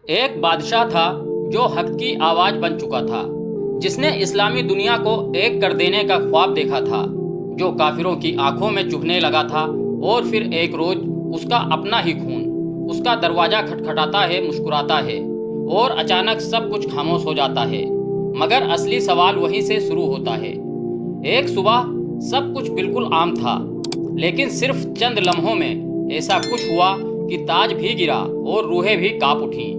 ایک بادشاہ تھا جو حق کی آواز بن چکا تھا، جس نے اسلامی دنیا کو ایک کر دینے کا خواب دیکھا تھا، جو کافروں کی آنکھوں میں چبھنے لگا تھا۔ اور پھر ایک روز اس کا اپنا ہی خون اس کا دروازہ کھٹکھٹاتا ہے، مسکراتا ہے، اور اچانک سب کچھ خاموش ہو جاتا ہے۔ مگر اصلی سوال وہیں سے شروع ہوتا ہے۔ ایک صبح سب کچھ بالکل عام تھا، لیکن صرف چند لمحوں میں ایسا کچھ ہوا کہ تاج بھی گرا اور روحیں بھی کانپ اٹھیں۔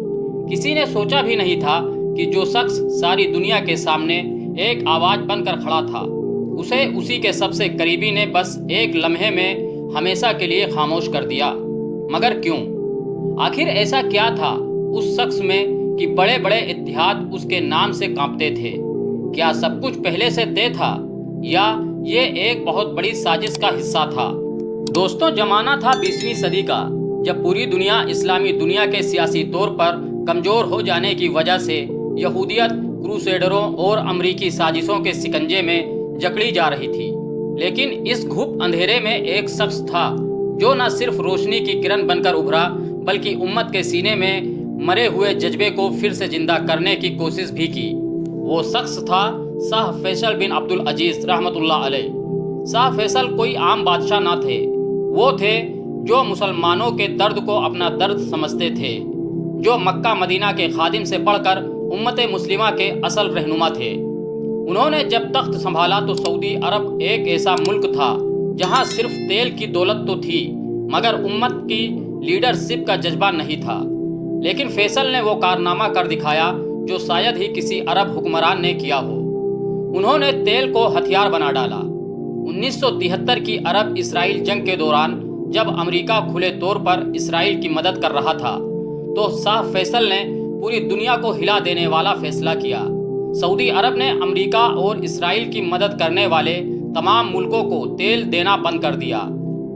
کسی نے سوچا بھی نہیں تھا کہ جو شخص ساری دنیا کے سامنے ایک آواز بن کر کھڑا تھا، اسے اسی کے سب سے قریبی نے بس ایک لمحے میں ہمیشہ کے لیے خاموش کر دیا۔ مگر کیوں؟ آخر ایسا کیا تھا اس شخص میں کہ بڑے بڑے اتحاد اس کے نام سے کانپتے تھے؟ کیا سب کچھ پہلے سے طے تھا، یا یہ ایک بہت بڑی سازش کا حصہ تھا؟ دوستوں، زمانہ تھا 20ویں صدی کا، جب پوری دنیا اسلامی دنیا کے سیاسی طور پر کمزور ہو جانے کی وجہ سے یہودیت، کروسیڈروں اور امریکی سازشوں کے شکنجے میں جکڑی جا رہی تھی۔ لیکن اس گھپ اندھیرے میں ایک شخص تھا جو نہ صرف روشنی کی کرن بن کر ابھرا، بلکہ امت کے سینے میں مرے ہوئے جذبے کو پھر سے زندہ کرنے کی کوشش بھی کی۔ وہ شخص تھا شاہ فیصل بن عبد العزیز رحمۃ اللہ علیہ۔ شاہ فیصل کوئی عام بادشاہ نہ تھے، وہ تھے جو مسلمانوں کے درد کو اپنا درد سمجھتے تھے، جو مکہ مدینہ کے خادم سے بڑھ کر امت مسلمہ کے اصل رہنما تھے۔ انہوں نے جب تخت سنبھالا تو سعودی عرب ایک ایسا ملک تھا جہاں صرف تیل کی دولت تو تھی، مگر امت کی لیڈرشپ کا جذبہ نہیں تھا۔ لیکن فیصل نے وہ کارنامہ کر دکھایا جو شاید ہی کسی عرب حکمران نے کیا ہو۔ انہوں نے تیل کو ہتھیار بنا ڈالا۔ 1973 کی عرب اسرائیل جنگ کے دوران جب امریکہ کھلے طور پر اسرائیل کی مدد کر رہا تھا، تو شاہ فیصل نے پوری دنیا کو ہلا دینے والا فیصلہ کیا۔ سعودی عرب نے امریکہ اور اسرائیل کی مدد کرنے والے تمام ملکوں کو تیل دینا بند کر دیا۔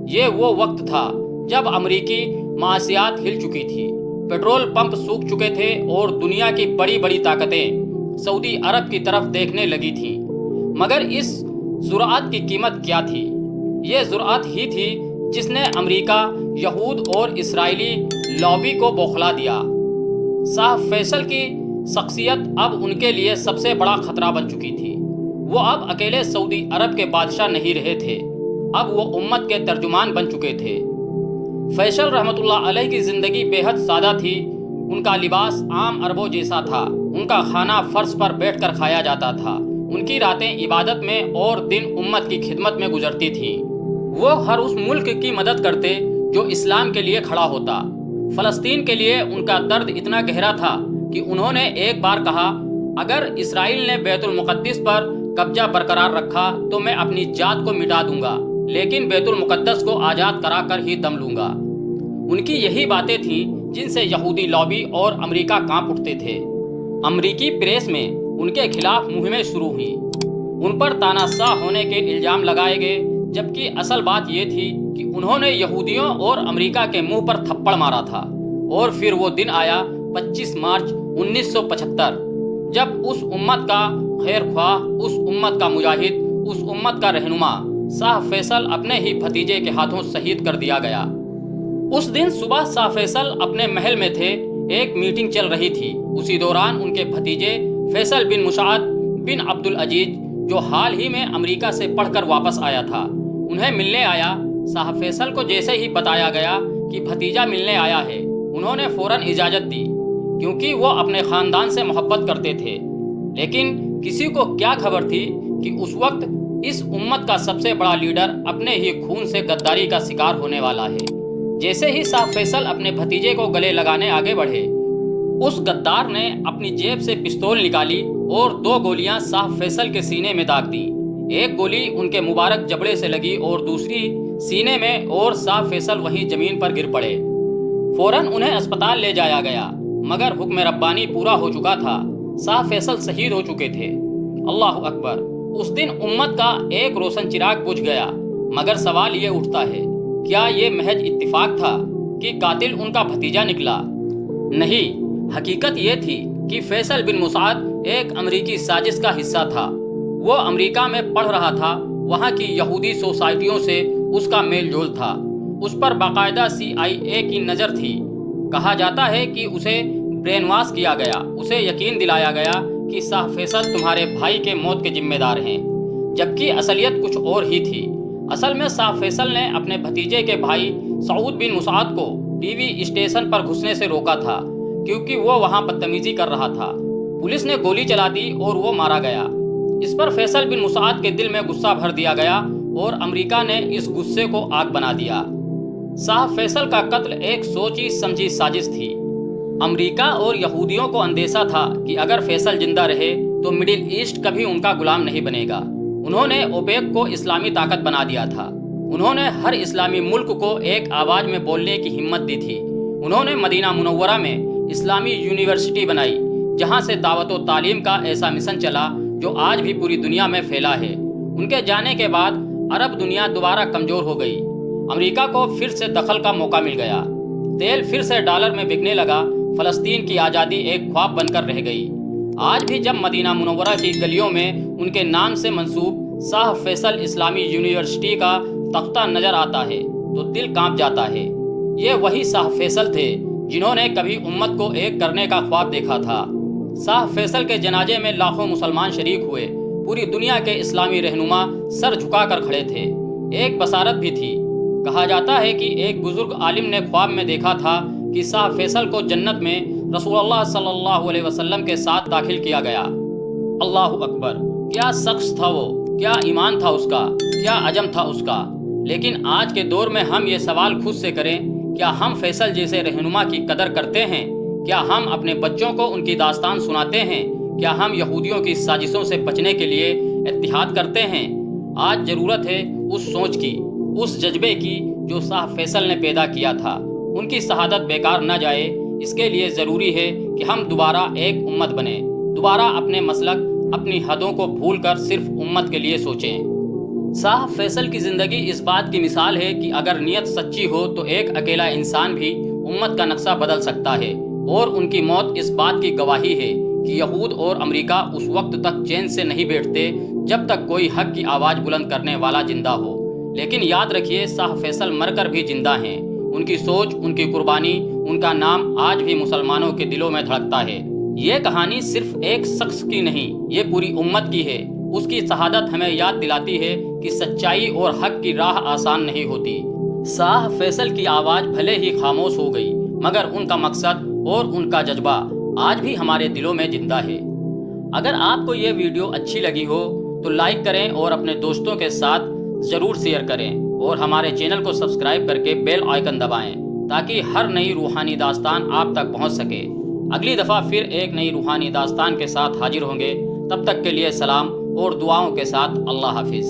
یہ وہ وقت تھا جب امریکی معاشیات ہل چکی تھی، پیٹرول پمپ سوکھ چکے تھے اور دنیا کی بڑی بڑی طاقتیں سعودی عرب کی طرف دیکھنے لگی تھیں۔ مگر اس جرأت کی قیمت کیا تھی؟ یہ جرأت ہی تھی جس نے امریکہ، یہود اور اسرائیلی لابی کو بوکھلا دیا۔ شاہ فیصل کی شخصیت اب ان کے لیے سب سے بڑا خطرہ بن چکی تھی۔ وہ اب اکیلے سعودی عرب کے بادشاہ نہیں رہے تھے، اب وہ امت کے ترجمان بن چکے تھے۔ فیصل رحمۃ اللہ علیہ کی زندگی بے حد سادہ تھی۔ ان کا لباس عام عربوں جیسا تھا، ان کا کھانا فرش پر بیٹھ کر کھایا جاتا تھا، ان کی راتیں عبادت میں اور دن امت کی خدمت میں گزرتی تھیں۔ وہ ہر اس ملک کی مدد کرتے جو اسلام کے لیے کھڑا ہوتا۔ فلسطین کے لیے ان کا درد اتنا گہرا تھا کہ انہوں نے ایک بار کہا، اگر اسرائیل نے بیت المقدس پر قبضہ برقرار رکھا تو میں اپنی ذات کو مٹا دوں گا، لیکن بیت المقدس کو آزاد کرا کر ہی دم لوں گا۔ ان کی یہی باتیں تھیں جن سے یہودی لابی اور امریکہ کانپ اٹھتے تھے۔ امریکی پریس میں ان کے خلاف مہمیں شروع ہوئیں، ان پر تاناشاہ ہونے کے الزام لگائے گئے، جبکہ اصل بات یہ تھی کہ انہوں نے یہودیوں اور امریکہ کے منہ پر تھپڑ مارا تھا۔ اور پھر وہ دن آیا 25 مارچ 1975، جب اس امت کا خیر خواہ، اس امت کا مجاہد، اس امت کا رہنما شاہ فیصل اپنے ہی بھتیجے کے ہاتھوں شہید کر دیا گیا۔ اس دن صبح شاہ فیصل اپنے محل میں تھے، ایک میٹنگ چل رہی تھی۔ اسی دوران ان کے بھتیجے فیصل بن مسعد بن عبد العزیز، جو حال ہی میں امریکہ سے پڑھ کر واپس آیا تھا، انہیں ملنے آیا۔ شاہ فیصل کو جیسے ہی بتایا گیا کہ بھتیجا ملنے آیا ہے، انہوں نے فوراً اجازت دی، کیونکہ وہ اپنے خاندان سے محبت کرتے تھے۔ لیکن کسی کو کیا خبر تھی کہ اس وقت اس امت کا سب سے بڑا لیڈر اپنے ہی خون سے غداری کا شکار ہونے والا ہے۔ جیسے ہی شاہ فیصل اپنے بھتیجے کو گلے لگانے آگے بڑھے، اس غدار نے اپنی جیب سے پستول نکالی اور 2 گولیاں شاہ فیصل کے سینے میں داغ دیں۔ ایک گولی ان کے مبارک جبڑے سے لگی اور دوسری سینے میں، اور شاہ فیصل وہیں زمین پر گر پڑے۔ فوراً انہیں اسپتال لے جایا گیا، مگر حکم ربانی پورا ہو چکا تھا، شاہ فیصل شہید ہو چکے تھے۔ اللہ اکبر! اس دن امت کا ایک روشن چراغ بجھ گیا۔ مگر سوال یہ اٹھتا ہے، کیا یہ محض اتفاق تھا کہ قاتل ان کا بھتیجا نکلا؟ نہیں، حقیقت یہ تھی کہ فیصل بن مسعد ایک امریکی سازش کا حصہ تھا۔ وہ امریکہ میں پڑھ رہا تھا، وہاں کی یہودی سوسائٹیوں سے اس کا میل جول تھا، اس پر باقاعدہ CIA کی نظر تھی۔ کہا جاتا ہے کہ اسے برین واش کیا گیا، اسے یقین دلایا گیا کہ شاہ فیصل تمہارے بھائی کے موت کے ذمہ دار ہیں، جبکہ اصلیت کچھ اور ہی تھی۔ اصل میں شاہ فیصل نے اپنے بھتیجے کے بھائی سعود بن مسعود کو ٹی وی اسٹیشن پر گھسنے سے روکا تھا، کیونکہ وہ وہاں بدتمیزی کر رہا تھا۔ پولیس نے گولی چلا دی اور وہ مارا گیا۔ اس پر فیصل بن مسعود کے دل میں غصہ بھر دیا گیا اور امریکہ نے اس غصے کو آگ بنا دیا۔ شاہ فیصل کا قتل ایک سوچی سمجھی سازش تھی۔ امریکہ اور یہودیوں کو اندیشہ تھا کہ اگر فیصل زندہ رہے تو مڈل ایسٹ کبھی ان کا غلام نہیں بنے گا۔ انہوں نے اوپیک کو اسلامی طاقت بنا دیا تھا۔ انہوں نے ہر اسلامی ملک کو ایک آواز میں بولنے کی ہمت دی تھی۔ انہوں نے مدینہ منورہ میں اسلامی یونیورسٹی بنائی، جہاں سے دعوت و تعلیم کا ایسا مشن چلا جو آج بھی پوری دنیا میں پھیلا ہے۔ ان کے جانے کے بعد عرب دنیا دوبارہ کمزور ہو گئی۔ امریکہ کو پھر سے دخل کا موقع مل گیا۔ تیل پھر سے ڈالر میں بکنے لگا۔ فلسطین کی آزادی ایک خواب بن کر رہ گئی۔ آج بھی جب مدینہ منورہ کی گلیوں میں ان کے نام سے منسوب شاہ فیصل اسلامی یونیورسٹی کا تختہ نظر آتا ہے تو دل کانپ جاتا ہے۔ یہ وہی شاہ فیصل تھے جنہوں نے کبھی امت کو ایک کرنے کا خواب دیکھا تھا۔ شاہ فیصل کے جنازے میں لاکھوں مسلمان شریک ہوئے۔ پوری دنیا کے اسلامی رہنما سر جھکا کر کھڑے تھے۔ ایک بصارت بھی تھی۔ کہا جاتا ہے کہ ایک بزرگ عالم نے خواب میں دیکھا تھا کہ شاہ فیصل کو جنت میں رسول اللہ صلی اللہ علیہ وسلم کے ساتھ داخل کیا گیا۔ اللہ اکبر! کیا شخص تھا وہ، کیا ایمان تھا اس کا، کیا عزم تھا اس کا۔ لیکن آج کے دور میں ہم یہ سوال خود سے کریں، کیا ہم فیصل جیسے رہنما کی قدر کرتے ہیں؟ کیا ہم اپنے بچوں کو ان کی داستان سناتے ہیں؟ کیا ہم یہودیوں کی سازشوں سے بچنے کے لیے اتحاد کرتے ہیں؟ آج ضرورت ہے اس سوچ کی، اس جذبے کی جو شاہ فیصل نے پیدا کیا تھا۔ ان کی شہادت بیکار نہ جائے، اس کے لیے ضروری ہے کہ ہم دوبارہ ایک امت بنیں، دوبارہ اپنے مسلک، اپنی حدوں کو بھول کر صرف امت کے لیے سوچیں۔ شاہ فیصل کی زندگی اس بات کی مثال ہے کہ اگر نیت سچی ہو تو ایک اکیلا انسان بھی امت کا نقشہ بدل سکتا ہے، اور ان کی موت اس بات کی گواہی ہے کہ یہود اور امریکہ اس وقت تک چین سے نہیں بیٹھتے جب تک کوئی حق کی آواز بلند کرنے والا زندہ ہو۔ لیکن یاد رکھیے، شاہ فیصل مر کر بھی زندہ ہیں۔ ان کی سوچ، ان کی قربانی، ان کا نام آج بھی مسلمانوں کے دلوں میں دھڑکتا ہے۔ یہ کہانی صرف ایک شخص کی نہیں، یہ پوری امت کی ہے۔ اس کی شہادت ہمیں یاد دلاتی ہے کہ سچائی اور حق کی راہ آسان نہیں ہوتی۔ شاہ فیصل کی آواز بھلے ہی خاموش ہو گئی، مگر ان کا مقصد اور ان کا جذبہ آج بھی ہمارے دلوں میں زندہ ہے۔ اگر آپ کو یہ ویڈیو اچھی لگی ہو تو لائک کریں اور اپنے دوستوں کے ساتھ ضرور شیئر کریں، اور ہمارے چینل کو سبسکرائب کر کے بیل آئیکن دبائیں تاکہ ہر نئی روحانی داستان آپ تک پہنچ سکے۔ اگلی دفعہ پھر ایک نئی روحانی داستان کے ساتھ حاضر ہوں گے۔ تب تک کے لیے سلام اور دعاؤں کے ساتھ اللہ حافظ۔